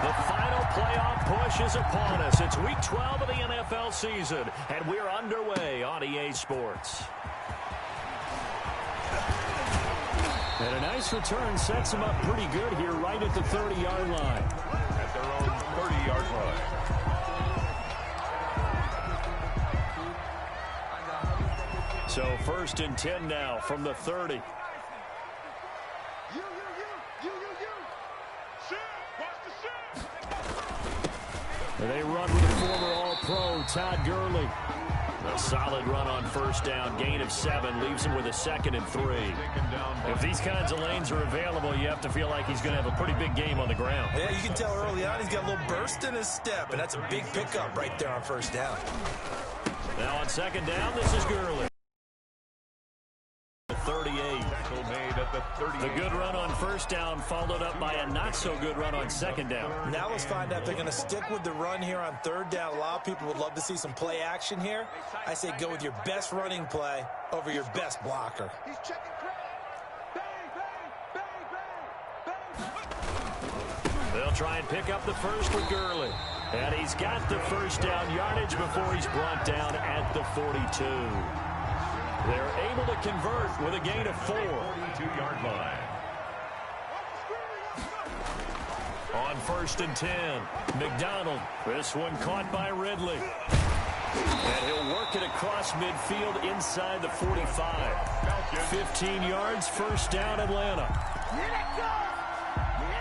The final playoff push is upon us. It's Week 12 of the NFL season, and we're underway on EA Sports. And a nice return sets them up pretty good here right at the 30-yard line. At their own 30-yard line. So 1st and 10 now from the 30. They run with the former All-Pro, Todd Gurley. A solid run on 1st down. Gain of 7 leaves him with a 2nd and 3. If these kinds of lanes are available, you have to feel like he's going to have a pretty big game on the ground. Yeah, you can tell early on he's got a little burst in his step, and that's a big pickup right there on 1st down. Now on 2nd down, this is Gurley. 38. The good run on 1st down followed up by a not-so-good run on 2nd down. Now let's find out if they're going to stick with the run here on 3rd down. A lot of people would love to see some play action here. I say go with your best running play over your best blocker. They'll try and pick up the first with Gurley. And he's got the 1st down yardage before he's brought down at the 42. They're able to convert with a gain of 4. 42-yard line. On 1st and 10, McDonald. This one caught by Ridley. And he'll work it across midfield inside the 45. 15 yards, 1st down, Atlanta.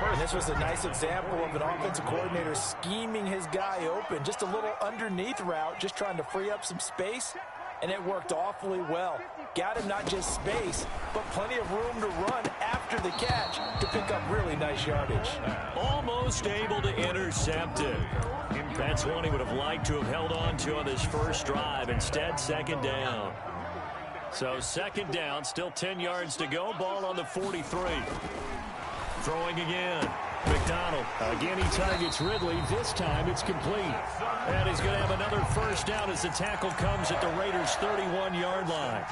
And this was a nice example of an offensive coordinator scheming his guy open. Just a little underneath route, just trying to free up some space. And it worked awfully well. Got him not just space, but plenty of room to run after the catch to pick up really nice yardage. Almost able to intercept it. That's one he would have liked to have held on to on this first drive. Instead, 2nd down. So 2nd down, still 10 yards to go. Ball on the 43. Throwing again. McDonald. Again, he targets Ridley. This time it's complete. And he's going to have another 1st down as the tackle comes at the Raiders' 31-yard line.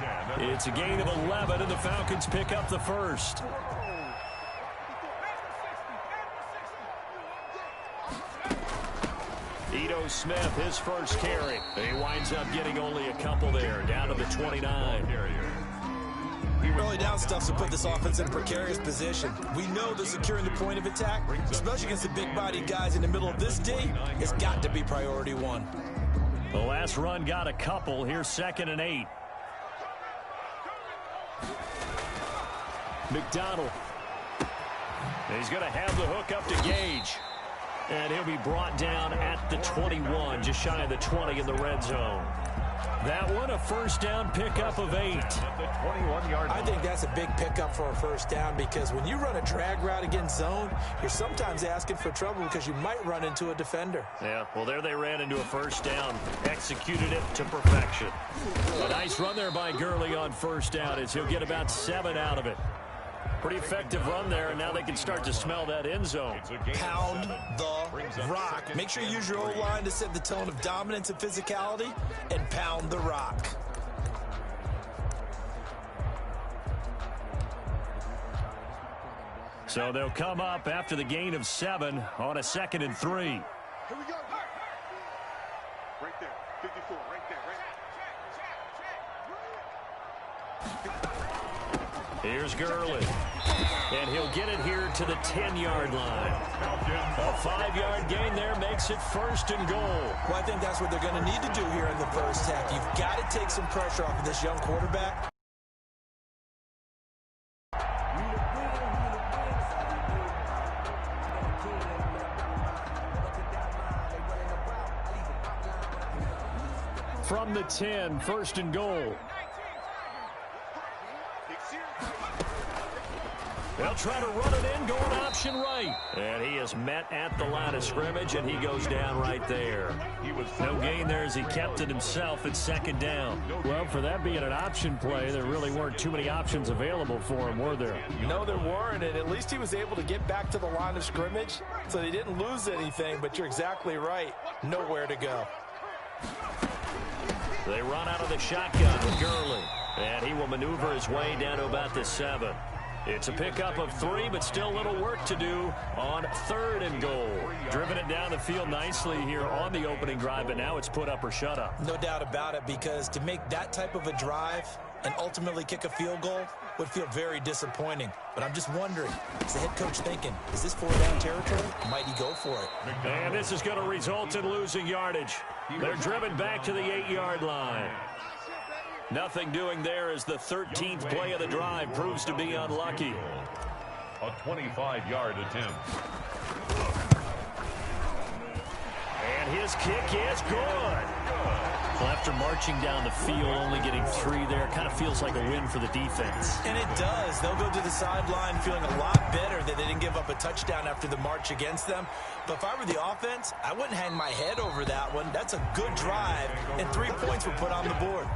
It's a gain of 11, and the Falcons pick up the 1st. Ito Smith, his first carry. He winds up getting only a couple there, down to the 29. Early down stuff to put this offense in a precarious position. We know that securing the point of attack, especially against the big-bodied guys in the middle of this D, has got to be priority 1. The last run got a couple. Here's 2nd and 8. McDonald. He's going to have the hook up to Gage. And he'll be brought down at the 21, just shy of the 20 in the red zone. That one, a 1st down pickup of 8. I think that's a big pickup for a 1st down because when you run a drag route against zone, you're sometimes asking for trouble because you might run into a defender. Yeah, well, there they ran into a 1st down. Executed it to perfection. A nice run there by Gurley on 1st down as he'll get about 7 out of it. Pretty effective run there, and now they can start to smell that end zone. Pound the rock. Make sure you use your O-line to set the tone of dominance and physicality, and pound the rock. So they'll come up after the gain of 7 on a 2nd and 3. Here we go. Right there. 54. Right there. Here's Gurley. And he'll get it here to the 10-yard line. A 5-yard gain there makes it 1st and goal. Well, I think that's what they're going to need to do here in the 1st half. You've got to take some pressure off of this young quarterback. From the 10, 1st and goal. They'll try to run it in, going option right. And he is met at the line of scrimmage, and he goes down right there. No gain there as he kept it himself at 2nd down. Well, for that being an option play, there really weren't too many options available for him, were there? No, there weren't, and at least he was able to get back to the line of scrimmage, so they didn't lose anything, but you're exactly right. Nowhere to go. They run out of the shotgun with Gurley, and he will maneuver his way down to about the 7. It's a pickup of 3, but still a little work to do on 3rd and goal. Driven it down the field nicely here on the opening drive, but now it's put up or shut up. No doubt about it, because to make that type of a drive and ultimately kick a field goal would feel very disappointing. But I'm just wondering, is the head coach thinking, is this 4th-down territory? Might he go for it? And this is going to result in losing yardage. They're driven back to the 8-yard line. Nothing doing there as the 13th play of the drive proves to be unlucky. A 25-yard attempt. And his kick is good. Well, after marching down the field, only getting 3 there, kind of feels like a win for the defense. And it does. They'll go to the sideline feeling a lot better that they didn't give up a touchdown after the march against them. But if I were the offense, I wouldn't hang my head over that one. That's a good drive, and 3 points were put on the board.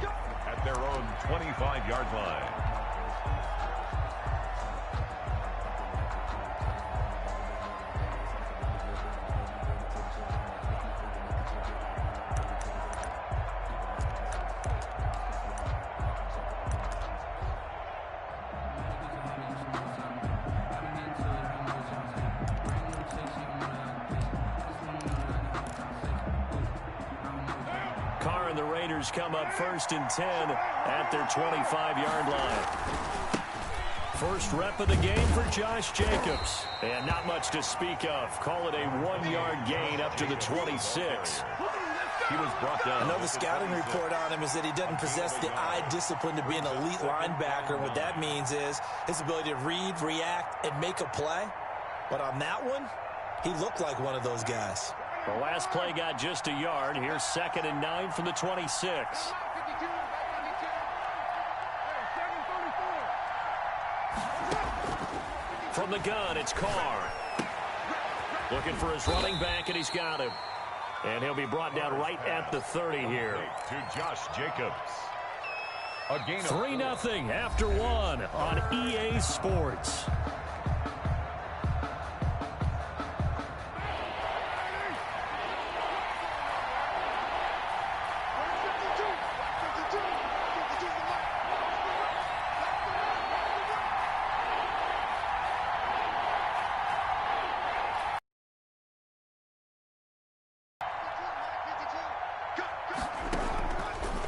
At their own 25-yard line. Carr and the Raiders come up 1st and 10 at their 25-yard line. First rep of the game for Josh Jacobs. And not much to speak of. Call it a 1-yard gain up to the 26. He was brought down. I know the scouting report on him is that he doesn't possess the eye discipline to be an elite linebacker. And what that means is his ability to read, react, and make a play. But on that one, he looked like one of those guys. The last play got just a yard. Here's 2nd and 9 from the 26. From the gun, it's Carr. Looking for his running back, and he's got him. And he'll be brought down right at the 30 here. To Josh Jacobs. A gain of 3-0 after 1 on EA Sports.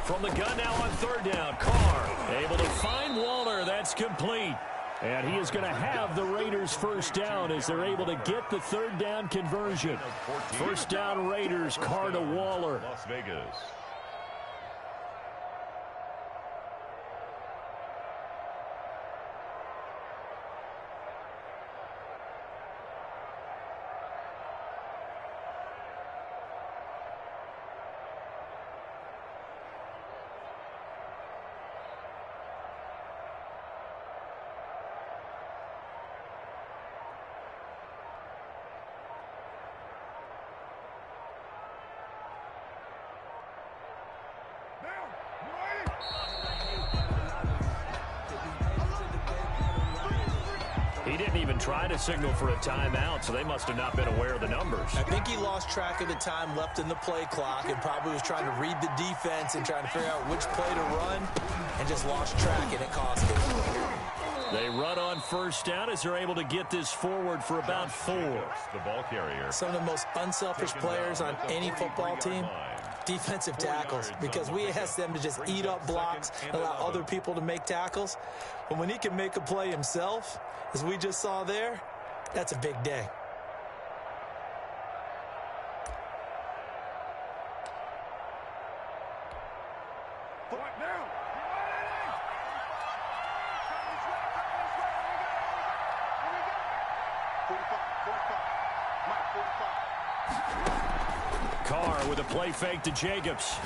From the gun now on 3rd down. Carr able to find Waller. That's complete. And he is going to have the Raiders' 1st down as they're able to get the 3rd down conversion. 1st down Raiders. Carr to Waller. Las Vegas. He didn't even try to signal for a timeout, so they must have not been aware of the numbers. I think he lost track of the time left in the play clock and probably was trying to read the defense and trying to figure out which play to run and just lost track, and it cost him. They run on 1st down as they're able to get this forward for about 4. The ball carrier. Some of the most unselfish players on any football team, defensive tackles, because we ask them to just eat up blocks and allow other people to make tackles. But when he can make a play himself, as we just saw there, that's a big day. Carr with a play fake to Jacobs.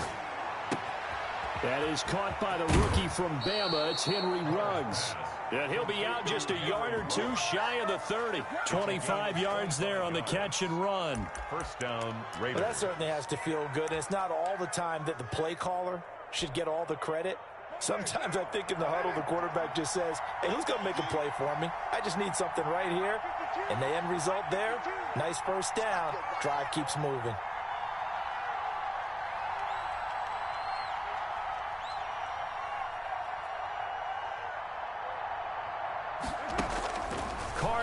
That is caught by the rookie from Bama. It's Henry Ruggs. And he'll be out just a yard or 2 shy of the 30. 25 yards there on the catch and run. 1st down, Raiders. Well, that certainly has to feel good. And it's not all the time that the play caller should get all the credit. Sometimes I think in the huddle, the quarterback just says, hey, who's going to make a play for me? I just need something right here. And the end result there, nice 1st down. Drive keeps moving.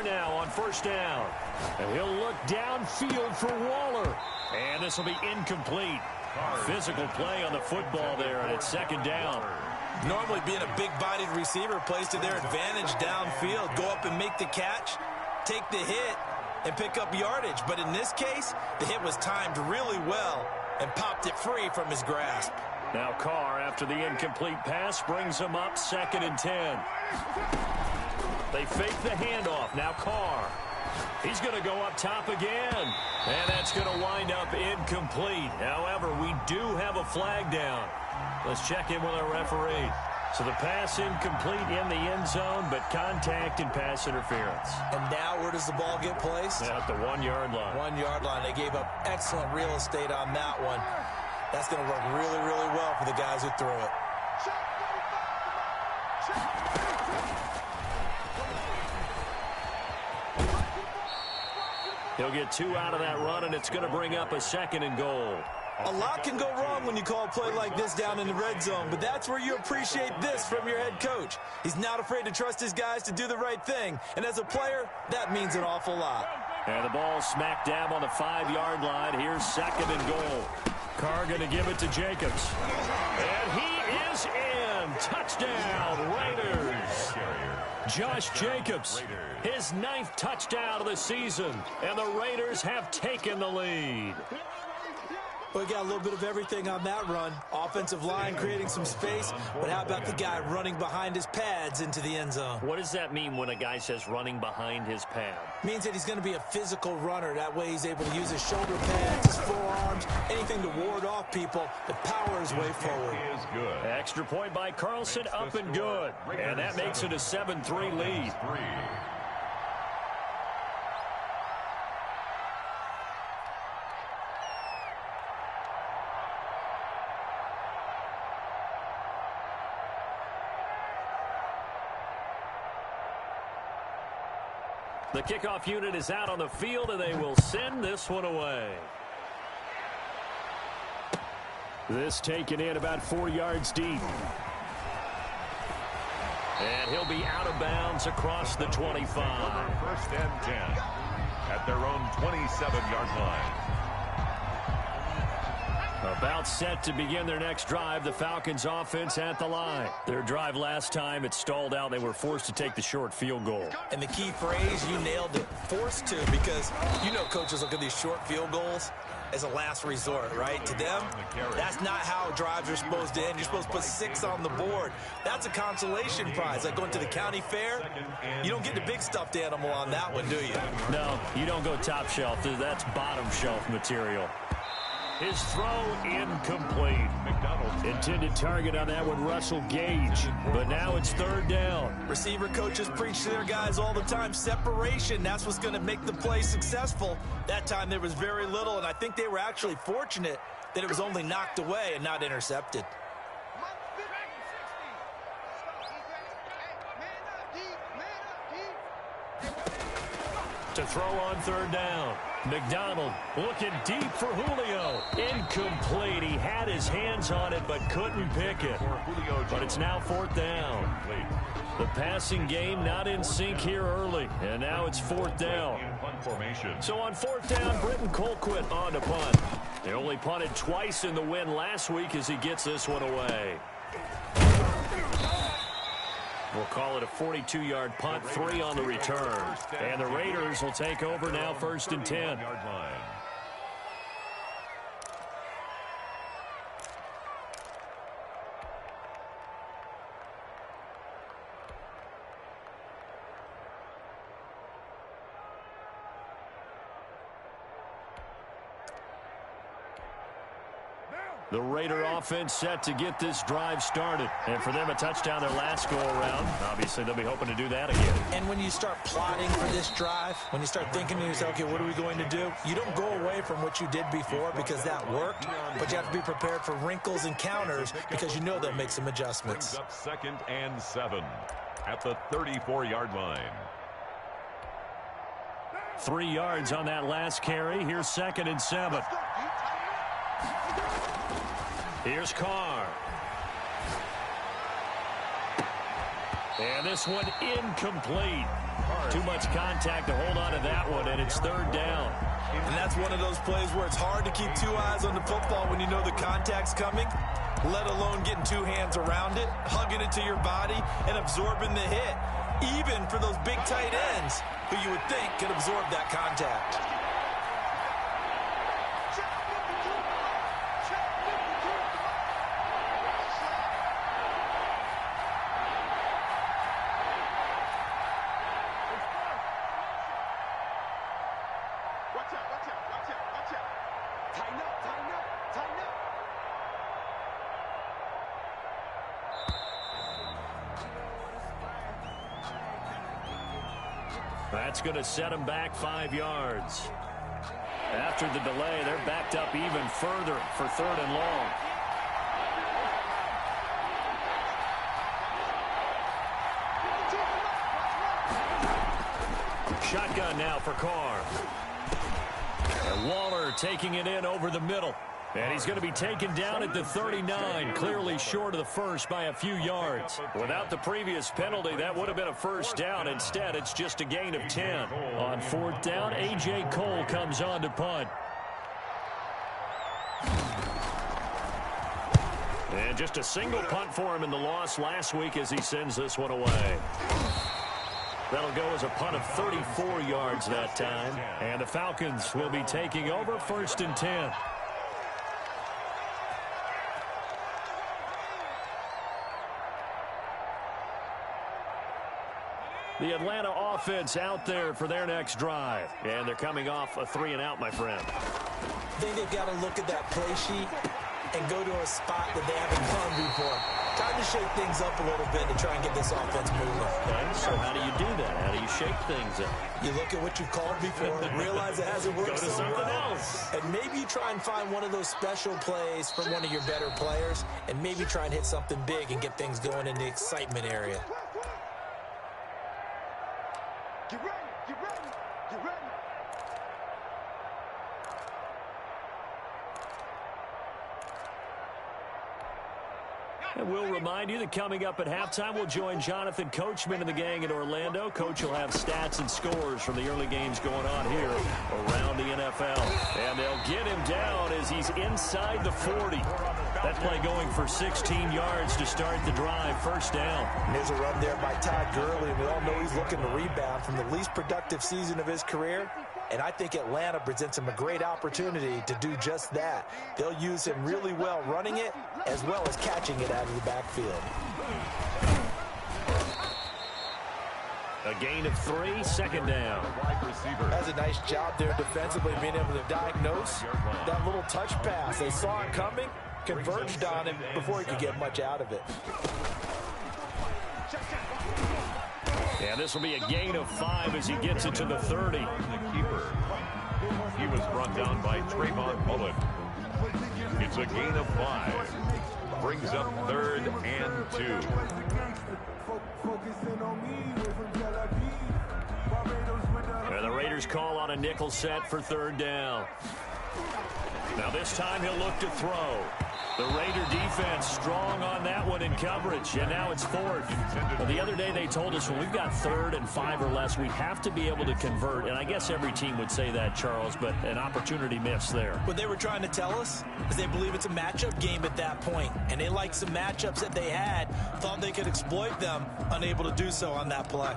Carr now on first down. And he'll look downfield for Waller. And this will be incomplete. Physical play on the football there, and it's second down. Normally being a big-bodied receiver plays to their advantage downfield. Go up and make the catch, take the hit, and pick up yardage. But in this case, the hit was timed really well and popped it free from his grasp. Now Carr, after the incomplete pass, brings him up 2nd and 10. They fake the handoff. Now Carr. He's going to go up top again. And that's going to wind up incomplete. However, we do have a flag down. Let's check in with our referee. So the pass incomplete in the end zone, but contact and pass interference. And now where does the ball get placed? At the 1-yard line. 1-yard line. They gave up excellent real estate on that one. That's going to work really, really well for the guys who threw it. He'll get 2 out of that run, and it's going to bring up a 2nd and goal. A lot can go wrong when you call a play like this down in the red zone, but that's where you appreciate this from your head coach. He's not afraid to trust his guys to do the right thing, and as a player, that means an awful lot. And the ball smack dab on the 5-yard line. Here's 2nd and goal. Carr going to give it to Jacobs. And he is in. Touchdown, Raiders. Josh Jacobs, his 9th touchdown of the season, and the Raiders have taken the lead. We got a little bit of everything on that run. Offensive line creating some space, but how about the guy running behind his pads into the end zone? What does that mean when a guy says running behind his pad? Means that he's going to be a physical runner. That way he's able to use his shoulder pads, his forearms, anything to ward off people. The power is way forward. Extra point by Carlson, up and good. And that makes it a 7-3 lead. The kickoff unit is out on the field, and they will send this one away. This taken in about 4 yards deep. And he'll be out of bounds across the 25. 1st and 10 at their own 27-yard line. About set to begin their next drive, the Falcons offense at the line. Their drive last time, it stalled out. They were forced to take the short field goal. And the key phrase, you nailed it, forced to, because you know coaches look at these short field goals as a last resort, right? To them, that's not how drives are supposed to end. You're supposed to put 6 on the board. That's a consolation prize, like going to the county fair. You don't get the big stuffed animal on that one, do you? No, you don't go top shelf. That's bottom shelf material. His throw incomplete. Intended target on that one, Russell Gage. But now it's 3rd down. Receiver coaches preach to their guys all the time. Separation, that's what's going to make the play successful. That time there was very little, and I think they were actually fortunate that it was only knocked away and not intercepted. To throw on 3rd down. McDonald looking deep for Julio. Incomplete. He had his hands on it but couldn't pick it. But it's now 4th down. The passing game not in sync here early. And now it's 4th down. So on 4th down, Britton Colquitt on to punt. They only punted twice in the win last week as he gets this one away. We'll call it a 42-yard punt, 3 on the return. And the Raiders will take over now, 1st and 10. The Raider offense set to get this drive started. And for them, a touchdown their last go-around. Obviously, they'll be hoping to do that again. And when you start plotting for this drive, when you start thinking to yourself, okay, what are we going to do? You don't go away from what you did before because that worked, but you have to be prepared for wrinkles and counters because you know they'll make some adjustments. Up 2nd and 7 at the 34-yard line. 3 yards on that last carry. Here's 2nd and 7. Here's Carr. And this one incomplete. Too much contact to hold on to that one, and it's third down. And that's one of those plays where it's hard to keep two eyes on the football when you know the contact's coming, let alone getting two hands around it, hugging it to your body, and absorbing the hit, even for those big tight ends who you would think could absorb that contact. That's going to set them back 5 yards. After the delay, they're backed up even further for third and long. Shotgun now for Carr. And Waller taking it in over the middle. And he's going to be taken down at the 39, clearly short of the first by a few yards. Without the previous penalty, that would have been a first down. Instead, it's just a gain of 10. On fourth down, A.J. Cole comes on to punt. And just a single punt for him in the loss last week as he sends this one away. That'll go as a punt of 34 yards that time. And the Falcons will be taking over first and 10. The Atlanta offense out there for their next drive. And they're coming off a 3-and-out, my friend. I think they've got to look at that play sheet and go to a spot that they haven't gone before. Time to shake things up a little bit to try and get this offense moving. Okay, so how do you do that? How do you shake things up? You look at what you've called before, realize it hasn't worked Go to so something well, else. and maybe you try and find one of those special plays from one of your better players, and maybe try and hit something big and get things going in the excitement area. Get ready, get ready, get ready. And we'll remind you that coming up at halftime, we'll join Jonathan Coachman and the gang in Orlando. Coach will have stats and scores from the early games going on here around the NFL. And they'll get him down as he's inside the 40. That play going for 16 yards to start the drive. First down. And there's a run there by Todd Gurley, and we all know he's looking to rebound from the least productive season of his career. And I think Atlanta presents him a great opportunity to do just that. They'll use him really well running it as well as catching it out of the backfield. A gain of 3, second down. That's a nice job there defensively, being able to diagnose that little touch pass. They saw it coming, converged on him before he could get much out of it. And this will be a gain of 5 as he gets it to the 30. The keeper. He was brought down by Trayvon Mullen. It's a gain of 5. Brings up third and 2. And the Raiders call on a nickel set for third down. Now this time he'll look to throw. The Raider defense strong on that one in coverage, and now it's fourth. Well, the other day they told us when we've got 3rd and 5 or less, we have to be able to convert. And I guess every team would say that, Charles, but an opportunity missed there. What they were trying to tell us is they believe it's a matchup game at that point, and they liked some matchups that they had, thought they could exploit them, unable to do so on that play.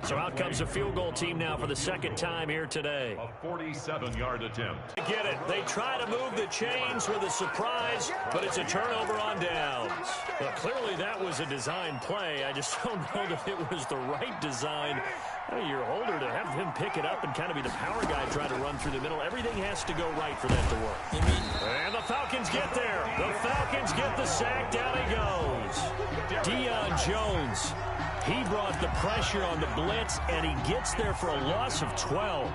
So out comes a field goal team now for the second time here today. A 47-yard attempt. Get it. They try to move the chains with a surprise, but it's a turnover on downs. Well, clearly that was a design play. I just don't know that it was the right design. Your holder to have him pick it up and kind of be the power guy trying to run through the middle. Everything has to go right for that to work. And the Falcons get there. The Falcons get the sack. Down he goes. Deion Jones. He brought the pressure on the blitz, and he gets there for a loss of 12.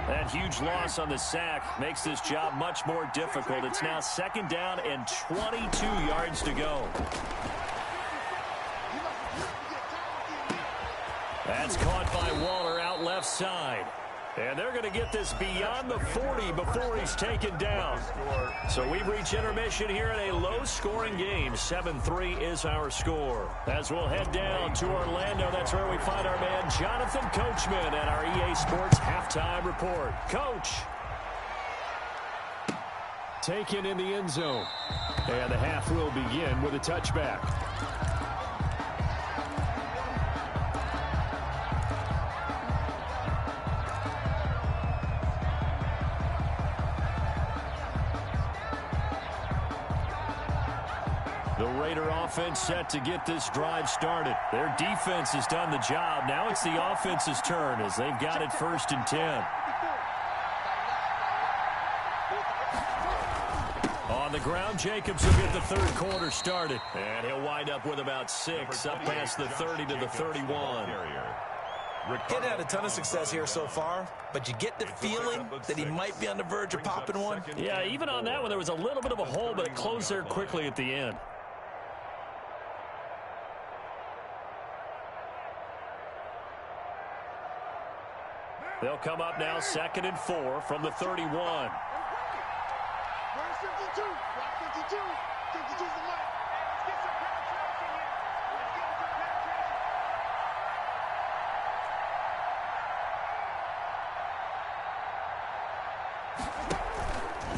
That huge loss on the sack makes this job much more difficult. It's now second down and 22 yards to go. That's caught by Waller out left side. And they're going to get this beyond the 40 before he's taken down. So we've reached intermission here in a low-scoring game. 7-3 is our score. As we'll head down to Orlando, that's where we find our man Jonathan Coachman at our EA Sports Halftime Report. Coach. Taken in the end zone. And the half will begin with a touchback. The Raider offense set to get this drive started. Their defense has done the job. Now it's the offense's turn as they've got it 1st and 10. On the ground, Jacobs will get the third quarter started. And he'll wind up with about 6, up past the 30 to the 31. He's had a ton of success here so far, but you get the feeling that he might be on the verge of popping one. Yeah, even on that one, there was a little bit of a hole, but it closed there quickly at the end. They'll come up now 2nd and 4 from the 31. Where's 52? Block 52. 52's the line. Let's get some penetration here. Let's get some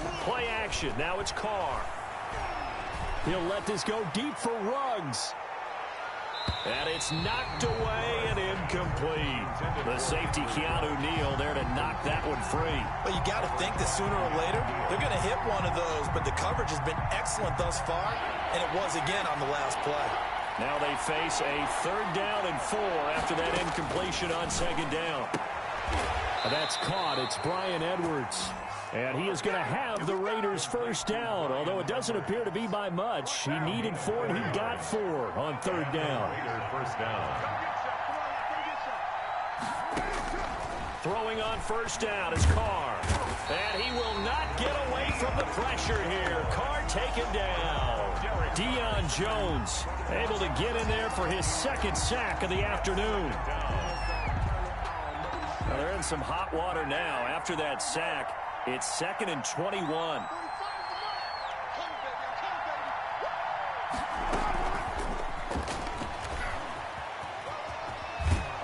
penetration. Play action. Now it's Carr. He'll let this go deep for Ruggs. And it's knocked away and incomplete. The safety, Keanu Neal, there to knock that one free. Well, you got to think that sooner or later, they're going to hit one of those, but the coverage has been excellent thus far, and it was again on the last play. Now they face a 3rd down and 4 after that incompletion on 2nd down. That's caught. It's Bryan Edwards. And he is going to have the Raiders' 1st down, although it doesn't appear to be by much. He needed 4, and he got 4 on 3rd down. First down. Throwing on 1st down is Carr. And he will not get away from the pressure here. Carr taken down. Deion Jones able to get in there for his 2nd sack of the afternoon. Now they're in some hot water now after that sack. It's 2nd and 21.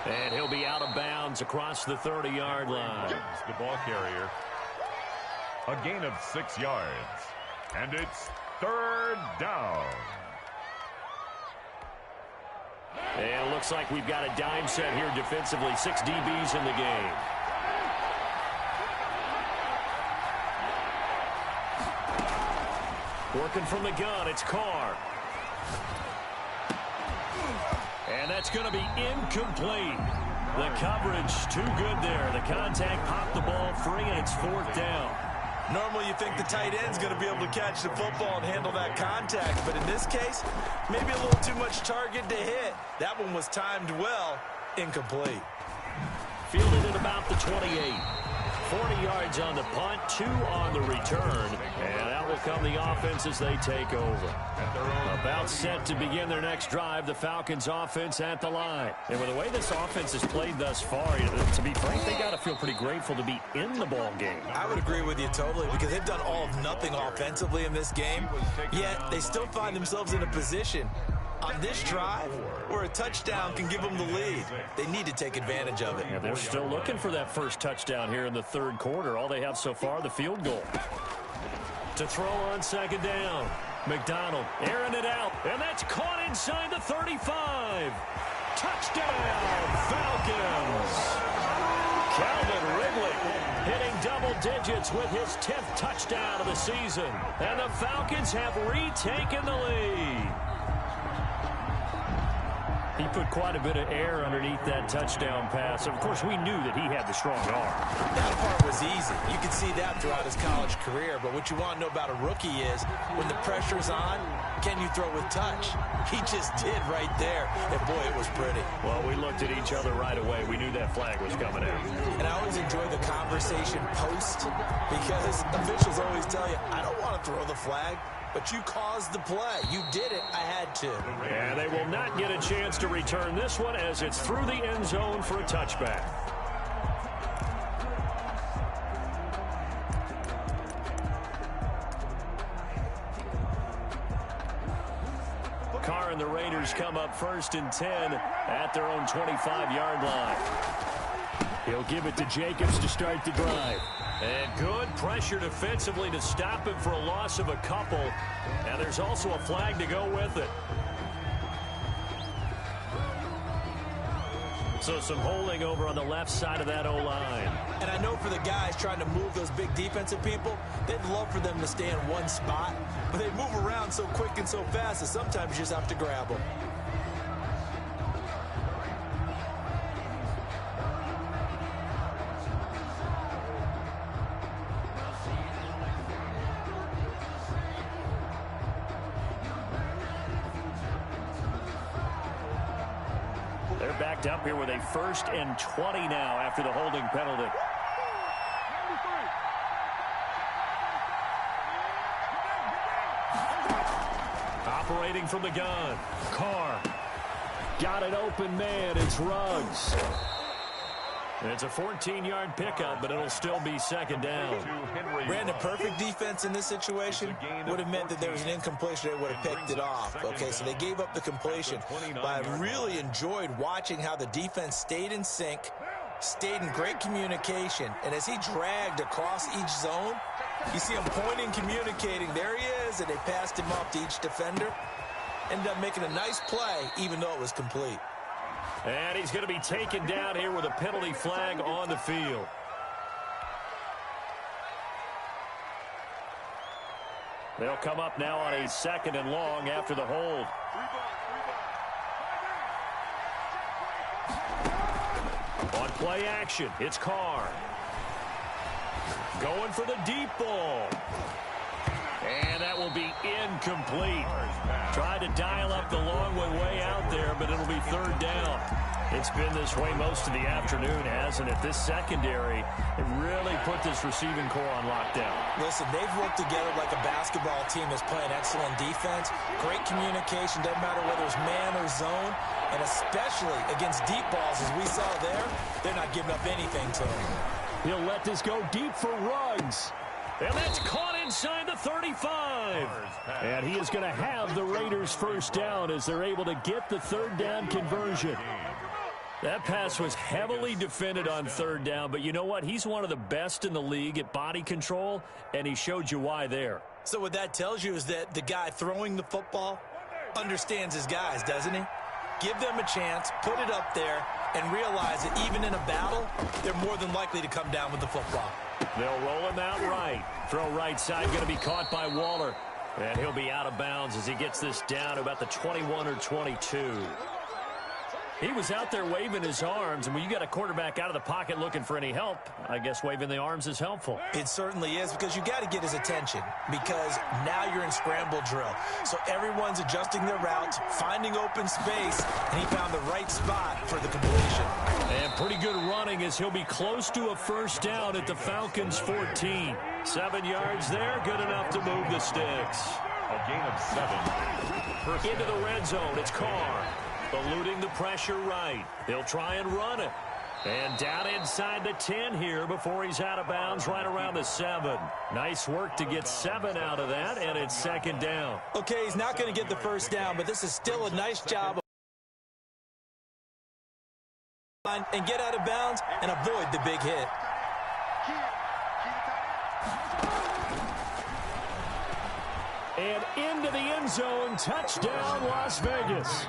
And he'll be out of bounds across the 30-yard line. The ball carrier. A gain of 6 yards. And it's 3rd down. And it looks like we've got a dime set here defensively. 6 DBs in the game. Working from the gun, it's Carr. And that's going to be incomplete. The coverage too good there. The contact popped the ball free, and it's 4th down. Normally you think the tight end's going to be able to catch the football and handle that contact, but in this case, maybe a little too much target to hit. That one was timed well, incomplete. Fielded at about the 28. 40 yards on the punt, 2 on the return, and out will come the offense as they take over. About set to begin their next drive, the Falcons offense at the line. And with the way this offense has played thus far, to be frank, they got to feel pretty grateful to be in the ball game. I would agree with you totally, because they've done all of nothing offensively in this game, yet they still find themselves in a position on this drive where a touchdown can give them the lead. They need to take advantage of it. Yeah, they're still looking for that first touchdown here in the 3rd quarter. All they have so far, the field goal. To throw on 2nd down. McDonald airing it out, and that's caught inside the 35. Touchdown, Falcons. Calvin Ridley hitting double digits with his 10th touchdown of the season. And the Falcons have retaken the lead. He put quite a bit of air underneath that touchdown pass. Of course, we knew that he had the strong arm. That part was easy. You could see that throughout his college career. But what you want to know about a rookie is when the pressure's on, can you throw with touch? He just did right there. And, boy, it was pretty. Well, we looked at each other right away. We knew that flag was coming out. And I always enjoy the conversation post because officials always tell you, I don't want to throw the flag. But you caused the play. You did it. I had to. And they will not get a chance to return this one as it's through the end zone for a touchback. Carr and the Raiders come up 1st and 10 at their own 25-yard line. He'll give it to Jacobs to start the drive. And good pressure defensively to stop him for a loss of a couple. And there's also a flag to go with it. So some holding over on the left side of that O-line. And I know for the guys trying to move those big defensive people, they'd love for them to stay in one spot. But they move around so quick and so fast that sometimes you just have to grab them. They're backed up here with a 1st and 20 now after the holding penalty. Operating from the gun. Carr. Got an open man. It's Ruggs. And it's a 14-yard pickup, but it'll still be 2nd down. Brandon, perfect defense in this situation would have meant that there was an incompletion. They would have picked it off. Okay, so they gave up the completion. But I really enjoyed watching how the defense stayed in sync, stayed in great communication. And as he dragged across each zone, you see him pointing, communicating. There he is, and they passed him off to each defender. Ended up making a nice play, even though it was complete. And he's going to be taken down here with a penalty flag on the field. They'll come up now on a 2nd and long after the hold. On play action, it's Carr. Going for the deep ball. And that will be incomplete. Tried to dial up the long one way out there, but it'll be 3rd down. It's been this way most of the afternoon, hasn't it? This secondary, it really put this receiving core on lockdown. Listen, they've worked together like a basketball team that's playing excellent defense. Great communication, doesn't matter whether it's man or zone. And especially against deep balls, as we saw there, they're not giving up anything to them. He'll let this go deep for Ruggs. And that's caught inside the 35. And he is going to have the Raiders 1st down as they're able to get the 3rd down conversion. That pass was heavily defended on 3rd down, but you know what? He's one of the best in the league at body control, and he showed you why there. So what that tells you is that the guy throwing the football understands his guys, doesn't he? Give them a chance, put it up there, and realize that even in a battle, they're more than likely to come down with the football. They'll roll him out right. Throw right side, going to be caught by Waller. And he'll be out of bounds as he gets this down to about the 21 or 22. He was out there waving his arms, and when you got a quarterback out of the pocket looking for any help, I guess waving the arms is helpful. It certainly is, because you got to get his attention, because now you're in scramble drill. So everyone's adjusting their routes, finding open space, and he found the right spot for the completion. And pretty good running as he'll be close to a 1st down at the Falcons' 14. 7 yards there, good enough to move the sticks. A gain of 7. Into the red zone, it's Carr. Eluding the pressure right. They'll try and run it. And down inside the 10 here before he's out of bounds right around the 7. Nice work to get 7 out of that, and it's 2nd down. Okay, he's not going to get the 1st down, but this is still a nice job and get out of bounds and avoid the big hit. And into the end zone, touchdown Las Vegas.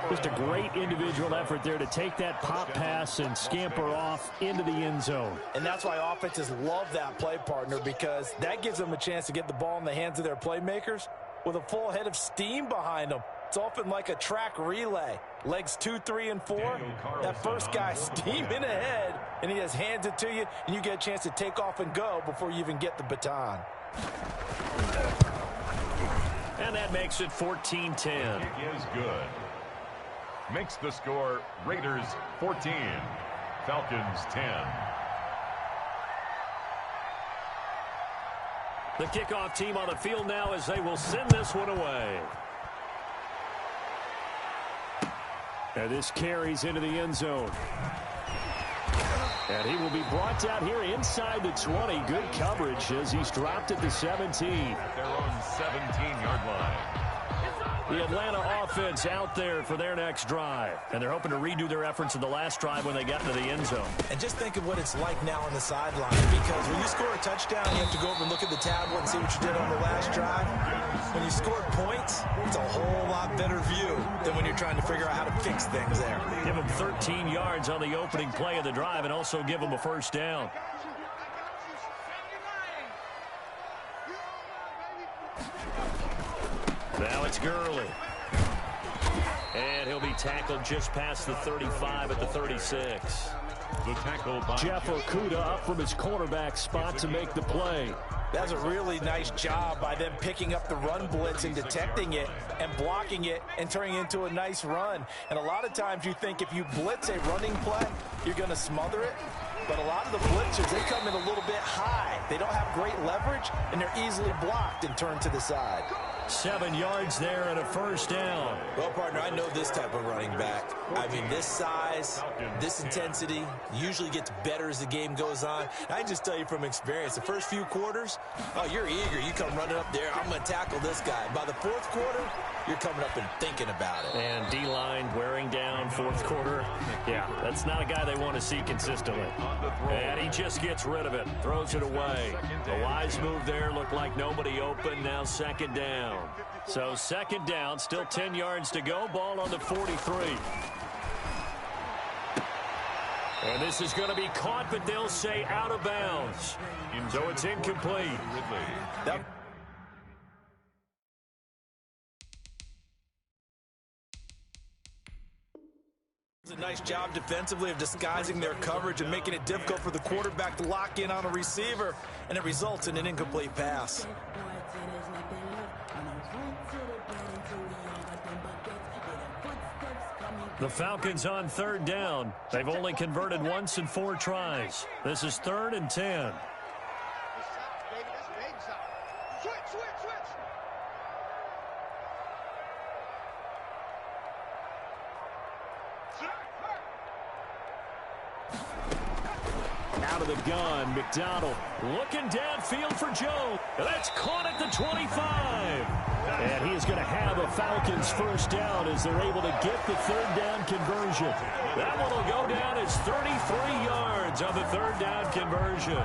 Just a great individual effort there to take that pop pass and scamper off into the end zone. And that's why offenses love that play partner, because that gives them a chance to get the ball in the hands of their playmakers with a full head of steam behind them. It's often like a track relay. Legs 2, 3, and 4. That first guy steaming ahead, and he just hands it to you, and you get a chance to take off and go before you even get the baton. And that makes it 14-10. Kick is good. Makes the score Raiders 14, Falcons 10. The kickoff team on the field now as they will send this one away. And this carries into the end zone. And he will be brought down here inside the 20. Good coverage as he's dropped at the 17. At their own 17-yard line. The Atlanta offense out there for their next drive. And they're hoping to redo their efforts in the last drive when they got into the end zone. And just think of what it's like now on the sideline, because when you score a touchdown, you have to go over and look at the tablet and see what you did on the last drive. When you scored points, it's a whole lot better view than when you're trying to figure out how to fix things there. Give them 13 yards on the opening play of the drive and also give them a first down. Now it's Gurley. And he'll be tackled just past the 35 at the 36. The tackle by Jeff Okudah up from his cornerback spot to make the play. That's a really nice job by them picking up the run blitz and detecting it and blocking it and turning it into a nice run. And a lot of times you think if you blitz a running play, you're going to smother it. But a lot of the blitzers, they come in a little bit high. They don't have great leverage, and they're easily blocked and turned to the side. 7 yards there and a first down. Well, partner, I know this type of running back. I mean, this size, this intensity usually gets better as the game goes on. I can just tell you from experience, the first few quarters, oh, you're eager. You come running up there, I'm going to tackle this guy. By the fourth quarter, you're coming up and thinking about it. And D-line wearing down fourth quarter. Yeah, that's not a guy they want to see consistently. And he just gets rid of it, throws it away. A wise move there, looked like nobody open, now second down. So second down, still 10 yards to go, ball on the 43. And this is going to be caught, but they'll say out of bounds. So it's incomplete. It's a nice job defensively of disguising their coverage and making it difficult for the quarterback to lock in on a receiver, and it results in an incomplete pass. The Falcons on third down. They've only converted once in 4 tries. This is 3rd and 10. Out of the gun, McDonald looking downfield for Joe. That's caught at the 25. And he is going to have a Falcons first down as they're able to get the third down conversion. That one will go down as 33 yards on the third down conversion.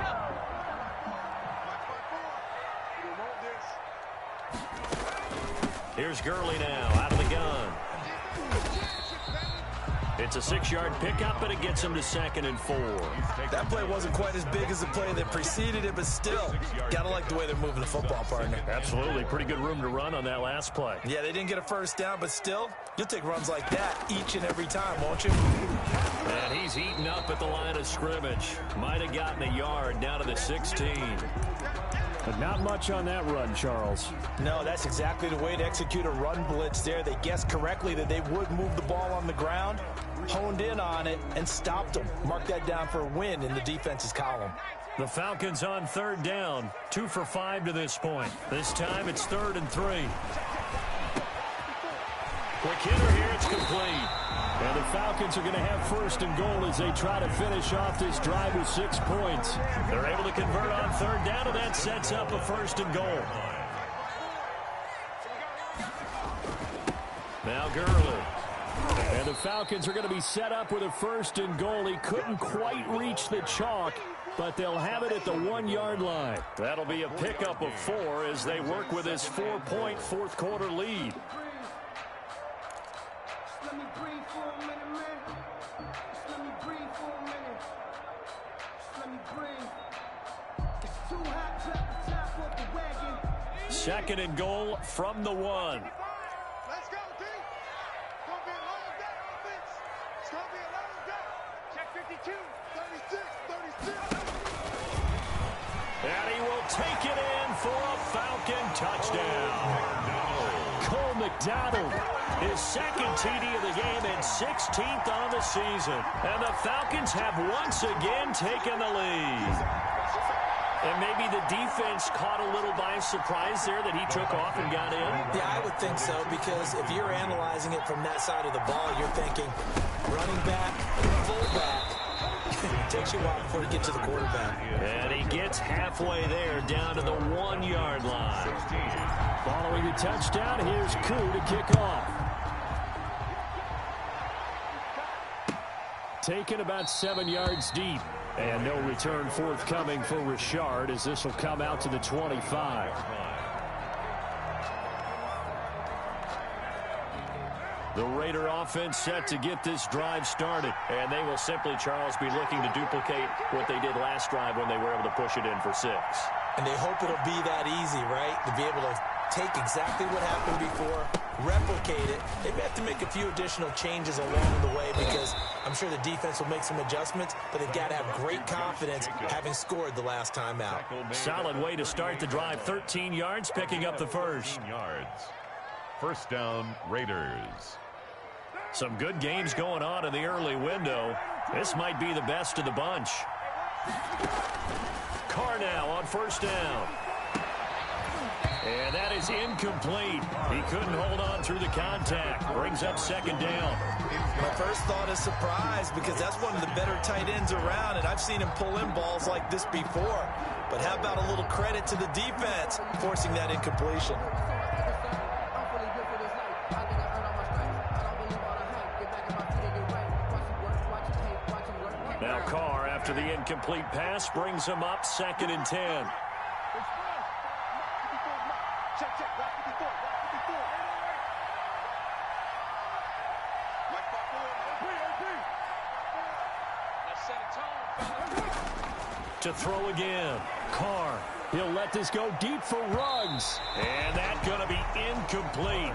Here's Gurley now out of the gun. It's a 6-yard pickup, but it gets him to 2nd and 4. That play wasn't quite as big as the play that preceded it, but still, got to like the way they're moving the football, partner. Absolutely. Pretty good room to run on that last play. Yeah, they didn't get a first down, but still, you'll take runs like that each and every time, won't you? And he's eaten up at the line of scrimmage. Might have gotten a yard down to the 16. But not much on that run, Charles. No, that's exactly the way to execute a run blitz there. They guessed correctly that they would move the ball on the ground, honed in on it, and stopped them. Mark that down for a win in the defense's column. The Falcons on third down, 2 for 5 to this point. This time it's 3rd and 3. Quick hitter here, it's complete. And the Falcons are going to have 1st and goal as they try to finish off this drive with 6 points. They're able to convert on third down, and that sets up a 1st and goal. Now Gurley. And the Falcons are going to be set up with a 1st and goal. He couldn't quite reach the chalk, but they'll have it at the 1-yard line. That'll be a pickup of 4 as they work with this 4-point fourth quarter lead. Second and goal from the 1. Let's go, D. It's going to be a lot of that offense. It's going to be a lot of that. Check 52, 36, 36. And he will take it in for a Falcon touchdown. Cole McDonald, his 2nd TD of the game and 16th on the season. And the Falcons have once again taken the lead. And maybe the defense caught a little by surprise there that he took off and got in. Yeah, I would think so, because if you're analyzing it from that side of the ball, you're thinking running back, fullback. It takes you a while before you get to the quarterback. And he gets halfway there, down to the 1-yard line. Following the touchdown, here's Koo to kick off. Taken about 7 yards deep. And no return forthcoming for Richard as this will come out to the 25. The Raider offense set to get this drive started. And they will simply, Charles, be looking to duplicate what they did last drive when they were able to push it in for 6. And they hope it'll be that easy, right? To be able to take exactly what happened before, replicate it. They may have to make a few additional changes along the way because I'm sure the defense will make some adjustments, but they've got to have great confidence having scored the last time out. Solid way to start the drive. 13 yards, picking up the first. First down, Raiders. Some good games going on in the early window. This might be the best of the bunch. Carr now on first down. And that is incomplete. He couldn't hold on through the contact. Brings up second down. My first thought is surprise because that's one of the better tight ends around, and I've seen him pull in balls like this before. But how about a little credit to the defense forcing that incompletion? Now Carr, after the incomplete pass, brings him up 2nd and 10. To throw again. Carr. He'll let this go deep for Ruggs. And that's going to be incomplete.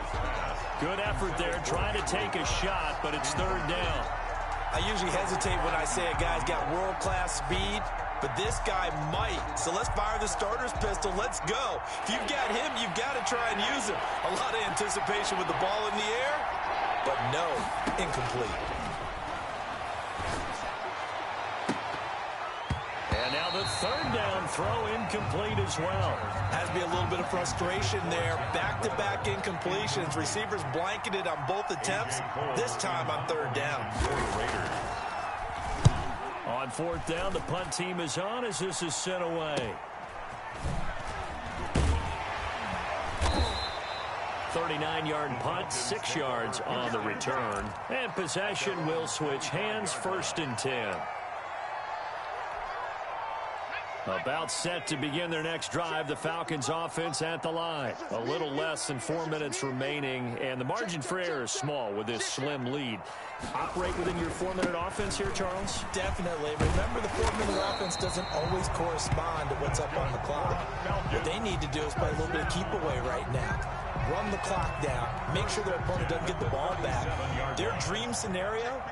Good effort there trying to take a shot, but it's 3rd down. I usually hesitate when I say a guy's got world-class speed, but this guy might. So let's fire the starter's pistol. Let's go. If you've got him, you've got to try and use him. A lot of anticipation with the ball in the air, but no, incomplete. And now the 3rd down throw incomplete as well. Has to be a little bit of frustration there. Back-to-back incompletions. Receivers blanketed on both attempts. This time on 3rd down. On 4th down, the punt team is on as this is sent away. 39-yard punt, 6 yards on the return. And possession will switch hands, 1st and 10. About set to begin their next drive, the Falcons offense at the line. A little less than 4 minutes remaining, and the margin for error is small with this slim lead. Operate within your 4-minute offense here, Charles? Definitely. Remember, the 4-minute offense doesn't always correspond to what's up on the clock. What they need to do is play a little bit of keep away right now. Run the clock down. Make sure their opponent doesn't get the ball back. Their dream scenario,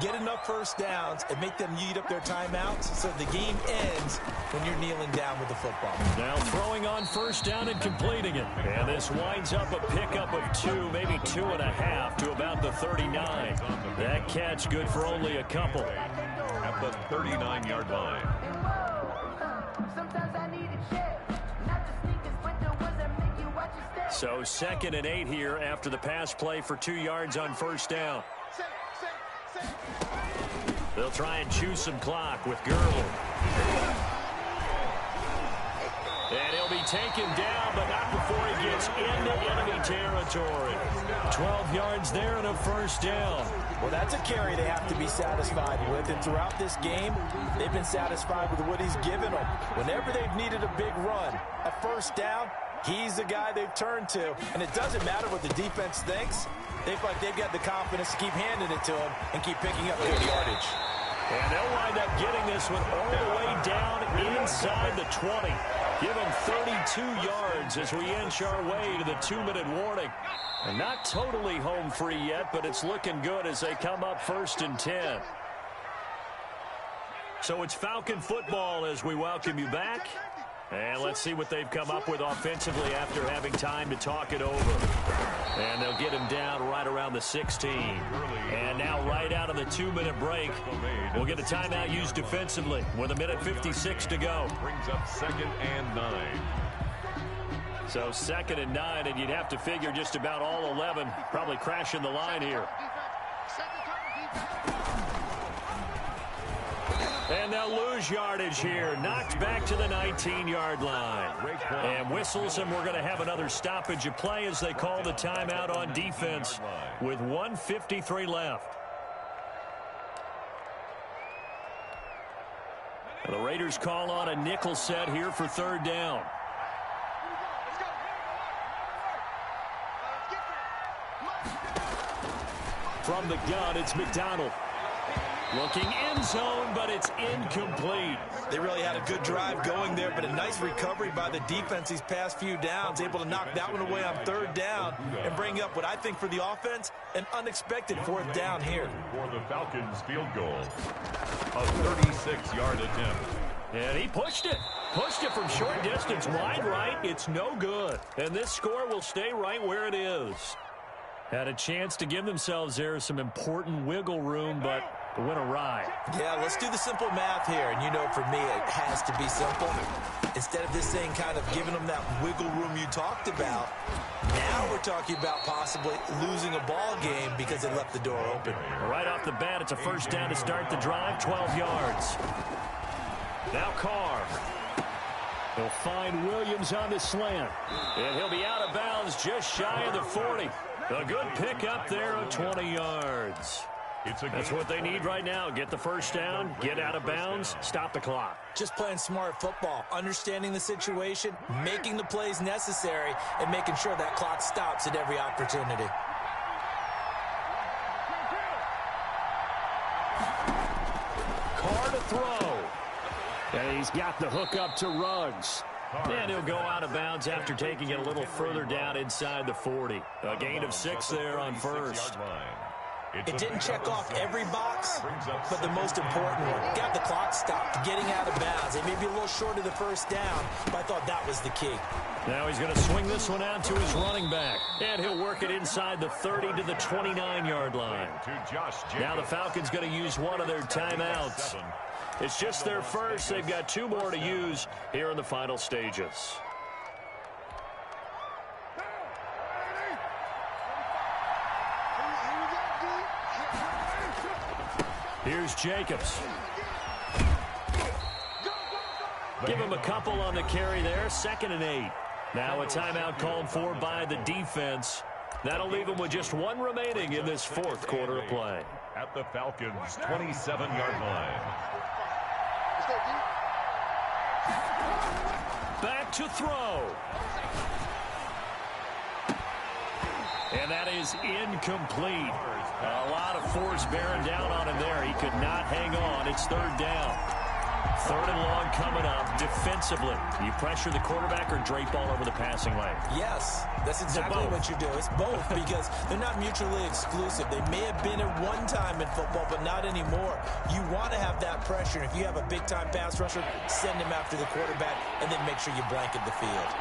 get enough first downs and make them eat up their timeouts so the game ends when you're kneeling down with the football. Now throwing on 1st down and completing it. And this winds up a pickup of 2, maybe 2.5 to about the 39. That catch good for only a couple. At the 39-yard line. So 2nd and 8 here after the pass play for 2 yards on 1st down. They'll try and choose some clock with Gurley. And he'll be taken down, but not before he gets into enemy territory. 12 yards there and a 1st down. Well, that's a carry they have to be satisfied with. And throughout this game, they've been satisfied with what he's given them. Whenever they've needed a big run, a 1st down, he's the guy they've turned to. And it doesn't matter what the defense thinks. They feel like they've got the confidence to keep handing it to him and keep picking up good yardage. And they'll wind up getting this one all the way down inside the 20. Give them 32 yards as we inch our way to the 2-minute warning. And not totally home free yet, but it's looking good as they come up 1st and 10. So it's Falcon football as we welcome you back. And let's see what they've come up with offensively after having time to talk it over. And they'll get him down right around the 16. And now right out of the 2-minute break, we'll get a timeout used defensively with 1:56 to go. Brings up 2nd and 9. So 2nd and 9, and you'd have to figure just about all 11 probably crashing the line here. And they'll lose yardage here. Knocked back to the 19-yard line. And whistles, and we're going to have another stoppage of play as they call the timeout on defense with 1:53 left. And the Raiders call on a nickel set here for third down. From the gun, it's McDonald. Looking end zone, but it's incomplete. They really had a good drive going there, but a nice recovery by the defense these past few downs, able to knock that one away on third down and bring up what I think for the offense, an unexpected fourth down here. For the Falcons field goal, a 36-yard attempt. And he pushed it. Pushed it from short distance, wide right. It's no good. And this score will stay right where it is. Had a chance to give themselves there some important wiggle room, but it went awry. Yeah, let's do the simple math here. And you know, for me, it has to be simple. Instead of this thing kind of giving them that wiggle room you talked about, now we're talking about possibly losing a ball game because they left the door open. Right off the bat, it's a first down to start the drive, 12 yards. Now Carr. He'll find Williams on the slant. And he'll be out of bounds just shy of the 40. A good pickup there of 20 yards. That's what they need right now. Get the first down, get out of bounds, stop the clock. Just playing smart football, understanding the situation, making the plays necessary, and making sure that clock stops at every opportunity. Carr to throw. And he's got the hook up to Ruggs. And he'll go out of bounds after taking it a little further down inside the 40. A gain of 6 there on first. It didn't check off every box, but the most important one. Got the clock stopped, getting out of bounds. It may be a little short of the first down, but I thought that was the key. Now he's going to swing this one out to his running back. And he'll work it inside the 30 to the 29-yard line. Now the Falcons going to use one of their timeouts. It's just their first. They've got 2 more to use here in the final stages. Here's Jacobs. Give him a couple on the carry there. 2nd and 8. Now a timeout called for by the defense. That'll leave them with just 1 remaining in this 4th quarter of play. At the Falcons' 27-yard line. Back to throw. And that is incomplete. A lot of force bearing down on him there. He could not hang on. It's 3rd down. 3rd and long coming up. Defensively, you pressure the quarterback or drape all over the passing lane? Yes, that's exactly what you do. It's both because they're not mutually exclusive. They may have been at one time in football, but not anymore. You want to have that pressure. If you have a big-time pass rusher, send him after the quarterback and then make sure you blanket the field.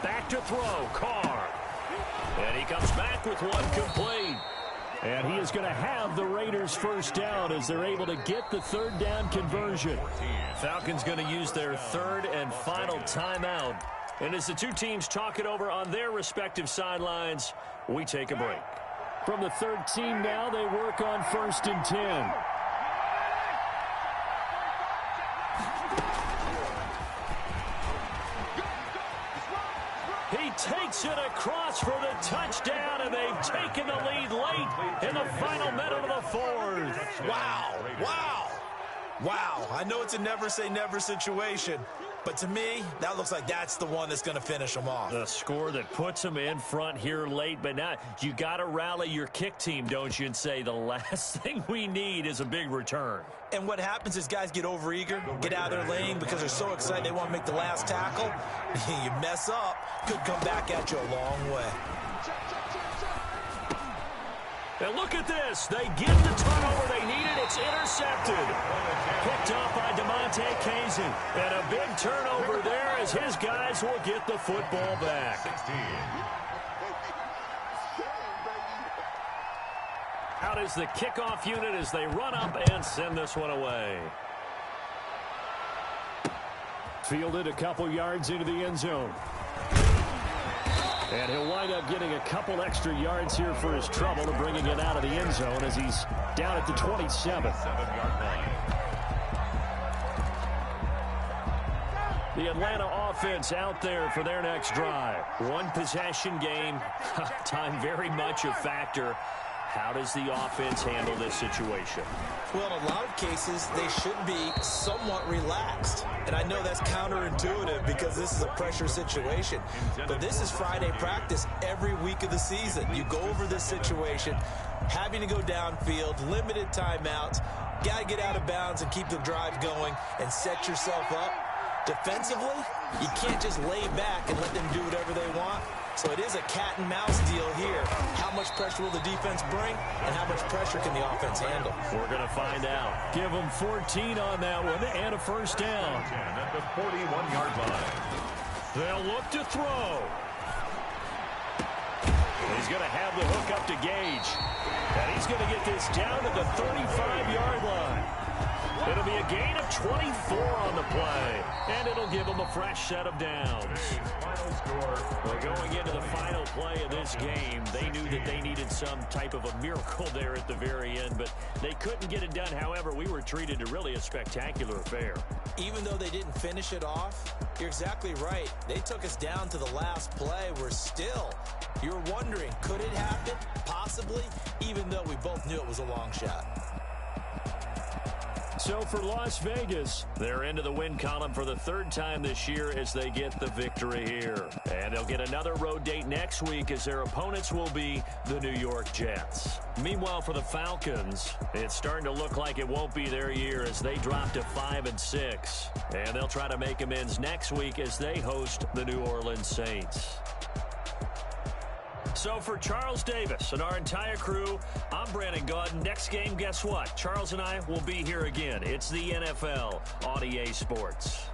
Back to throw, Carr. And he comes back with one complete. And he is going to have the Raiders first down as they're able to get the 3rd down conversion. Falcons going to use their 3rd and final timeout. And as the 2 teams talk it over on their respective sidelines, we take a break. From the 3rd team now, they work on 1st and 10. He takes it across for the touchdown, and they've taken the lead late in the final minute of the 4th. Wow, wow, wow. I know it's a never-say-never situation, but to me, that looks like that's the one that's going to finish them off. The score that puts them in front here late, but now you got to rally your kick team, don't you, and say the last thing we need is a big return. And what happens is guys get overeager, get out of their lane because they're so excited they want to make the last tackle. You mess up, could come back at you a long way. And look at this. They get the turnover they needed. It's intercepted. Picked off by DeMonte Casey. And a big turnover there as his guys will get the football back. Out is the kickoff unit as they run up and send this one away. Fielded a couple yards into the end zone. And he'll wind up getting a couple extra yards here for his trouble to bringing it out of the end zone as he's down at the 27. The Atlanta offense out there for their next drive. One possession game. Time very much a factor. How does the offense handle this situation? Well, in a lot of cases, they should be somewhat relaxed. And I know that's counterintuitive because this is a pressure situation. But this is Friday practice every week of the season. You go over this situation, having to go downfield, limited timeouts, got to get out of bounds and keep the drive going and set yourself up. Defensively, you can't just lay back and let them do whatever they want. So it is a cat and mouse deal here. How much pressure will the defense bring, and how much pressure can the offense handle? We're going to find out. Give them 14 on that one and a first down. At the 41-yard line. They'll look to throw. He's going to have the hook up to Gage. And he's going to get this down to the 35-yard line. It'll be a gain of 24 on the play, and it'll give them a fresh set of downs. Well, going into the final play of this game, they knew that they needed some type of a miracle there at the very end, but they couldn't get it done. However, we were treated to really a spectacular affair. Even though they didn't finish it off, you're exactly right. They took us down to the last play. You're wondering, could it happen? Possibly, even though we both knew it was a long shot. So for Las Vegas, they're into the win column for the third time this year as they get the victory here. And they'll get another road date next week as their opponents will be the New York Jets. Meanwhile, for the Falcons, it's starting to look like it won't be their year as they drop to 5-6. And they'll try to make amends next week as they host the New Orleans Saints. So for Charles Davis and our entire crew, I'm Brandon Gaudin. Next game, guess what? Charles and I will be here again. It's the NFL on EA Sports.